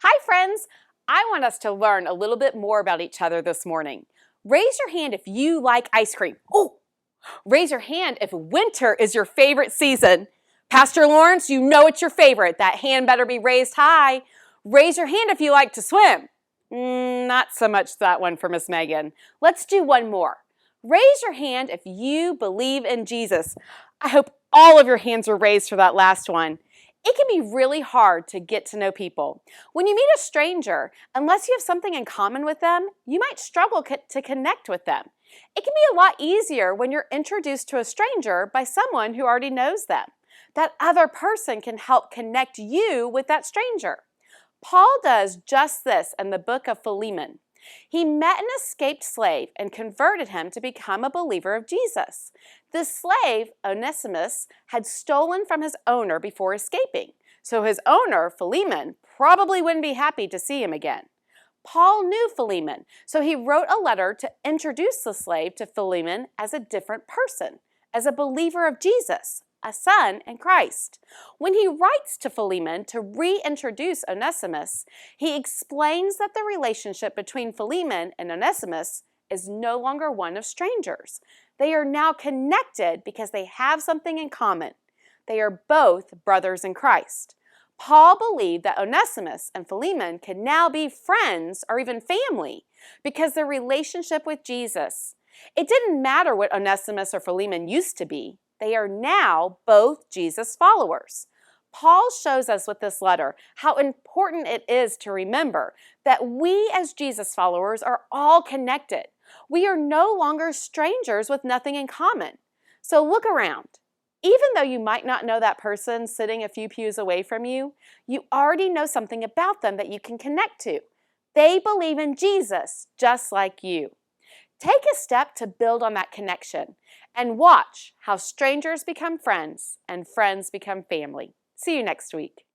Hi friends! I want us to learn a little bit more about each other this morning. Raise your hand if you like ice cream. Oh! Raise your hand if winter is your favorite season. Pastor Lawrence, you know it's your favorite. That hand better be raised high. Raise your hand if you like to swim. Not so much that one for Miss Megan. Let's do one more. Raise your hand if you believe in Jesus. I hope all of your hands are raised for that last one. It can be really hard to get to know people. When you meet a stranger, unless you have something in common with them, you might struggle to connect with them. It can be a lot easier when you're introduced to a stranger by someone who already knows them. That other person can help connect you with that stranger. Paul does just this in the book of Philemon. He met an escaped slave and converted him to become a believer of Jesus. The slave, Onesimus, had stolen from his owner before escaping, so his owner, Philemon, probably wouldn't be happy to see him again. Paul knew Philemon, so he wrote a letter to introduce the slave to Philemon as a different person, as a believer of Jesus, a son in Christ. When he writes to Philemon to reintroduce Onesimus, he explains that the relationship between Philemon and Onesimus is no longer one of strangers. They are now connected because they have something in common. They are both brothers in Christ. Paul believed that Onesimus and Philemon could now be friends or even family because their relationship with Jesus. It didn't matter what Onesimus or Philemon used to be. They are now both Jesus followers. Paul shows us with this letter how important it is to remember that we as Jesus followers are all connected. We are no longer strangers with nothing in common. So look around. Even though you might not know that person sitting a few pews away from you, you already know something about them that you can connect to. They believe in Jesus just like you. Take a step to build on that connection and watch how strangers become friends and friends become family. See you next week.